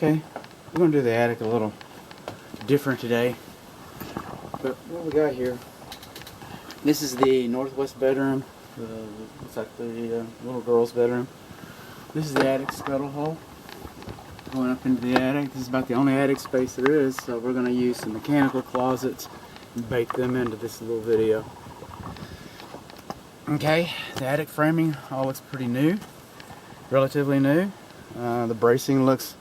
Okay, we're going to do the attic a little different today. But what we got here, this is the northwest bedroom. Looks like the little girl's bedroom. This is the attic scuttle hole going up into the attic. This is about the only attic space there is, so we're going to use some mechanical closets and bake them into this little video. Okay, the attic framing all looks pretty new, relatively new. The bracing looks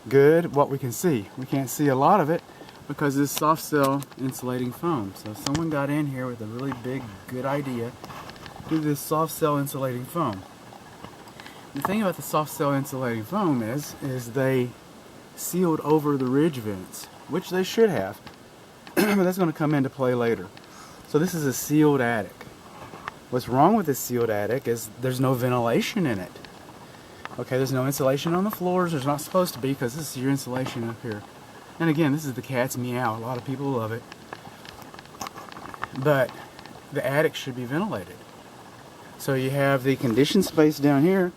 good. What we can see, we can't see a lot of it because this soft cell insulating foam. So someone got in here with a really big, good idea to do this soft cell insulating foam. The thing about the soft cell insulating foam is they sealed over the ridge vents, which they should have, but that's going to come into play later. So this is a sealed attic. What's wrong with this sealed attic is there's no ventilation in it. Okay, there's no insulation on the floors. There's not supposed to be, because this is your insulation up here. And again, this is the cat's meow. A lot of people love it. But the attic should be ventilated. So you have the conditioned space down here,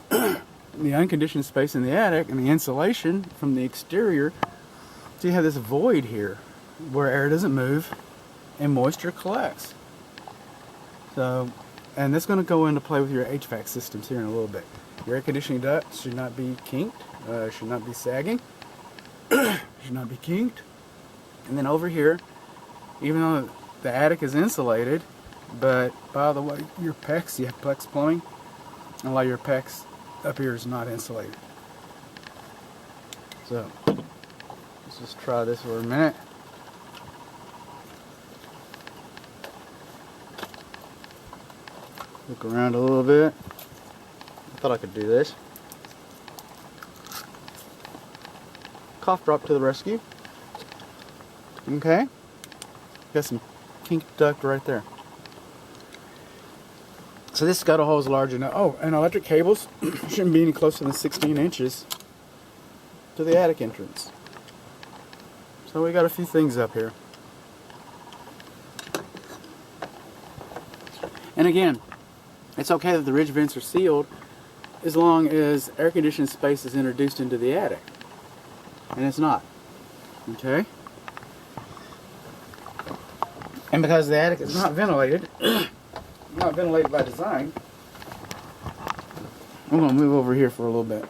the unconditioned space in the attic, and the insulation from the exterior. So you have this void here where air doesn't move and moisture collects. So, and that's going to go into play with your HVAC systems here in a little bit. Your air conditioning ducts should not be kinked, should not be sagging, should not be kinked. And then over here, even though the attic is insulated, but by the way, your PEX, you have PEX plumbing, and a lot of your PEX up here is not insulated. So, let's just try this for a minute. Look around a little bit. I thought I could do this. Cough drop to the rescue. Okay. Got some kinked duct right there. So this scuttle hole is large enough. Oh, and electric cables shouldn't be any closer than 16 inches to the attic entrance. So we got a few things up here. And again, it's okay that the ridge vents are sealed as long as air conditioned space is introduced into the attic. And it's not. Okay? And because the attic is not ventilated, not ventilated by design, I'm going to move over here for a little bit.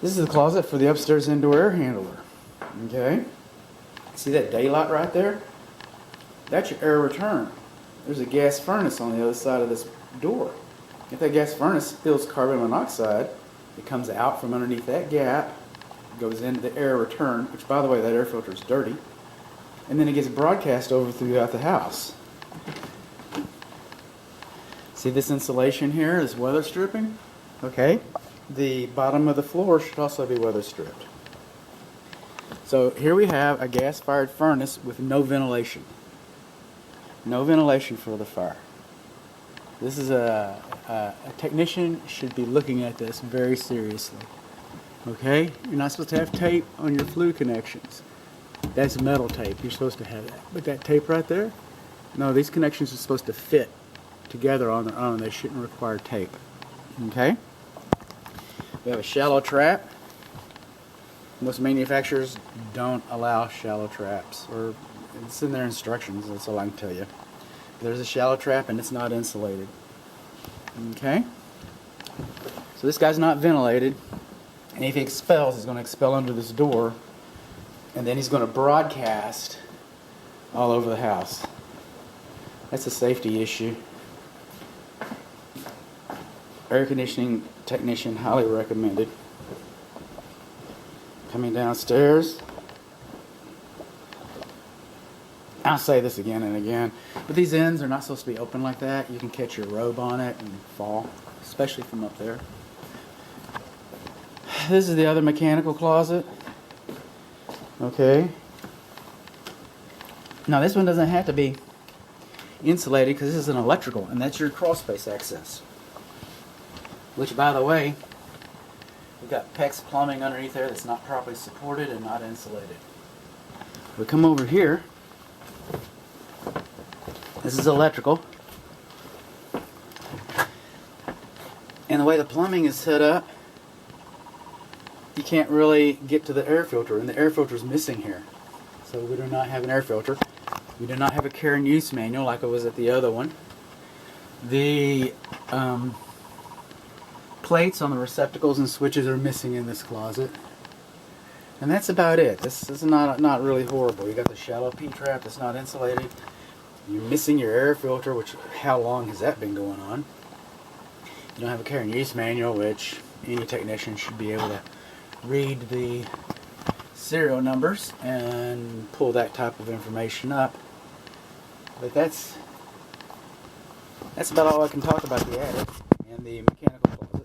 This is the closet for the upstairs indoor air handler. Okay? See that daylight right there? That's your air return. There's a gas furnace on the other side of this door. If that gas furnace spills carbon monoxide, it comes out from underneath that gap, goes into the air return, which by the way, that air filter is dirty, and then it gets broadcast over throughout the house. See this insulation here is weather stripping? Okay. The bottom of the floor should also be weather stripped. So here we have a gas-fired furnace with no ventilation. No ventilation for the fire. This is a technician should be looking at this very seriously. Okay? You're not supposed to have tape on your flue connections. That's metal tape. You're supposed to have that. But that tape right there, no, these connections are supposed to fit together on their own. They shouldn't require tape. Okay? We have a shallow trap. Most manufacturers don't allow shallow traps, or it's in their instructions, that's all I can tell you. There's a shallow trap and it's not insulated. Okay? So this guy's not ventilated, and if he expels, he's going to expel under this door, and then he's going to broadcast all over the house. That's a safety issue. Air conditioning technician, highly recommended. Coming downstairs. I'll say this again and again, but these ends are not supposed to be open like that. You can catch your robe on it and fall, especially from up there. This is the other mechanical closet. Okay. Now this one doesn't have to be insulated because this is an electrical, and that's your crawl space access. Which, by the way, we've got PEX plumbing underneath there that's not properly supported and not insulated. We come over here. This is electrical. And the way the plumbing is set up, you can't really get to the air filter, and the air filter is missing here. So we do not have an air filter. We do not have a care and use manual like it was at the other one. The plates on the receptacles and switches are missing in this closet. And that's about it. This is not really horrible. You got the shallow P-trap that's not insulated. You're missing your air filter, which how long has that been going on? You don't have a care and use manual, which any technician should be able to read the serial numbers and pull that type of information up. But that's about all I can talk about the attic and the mechanical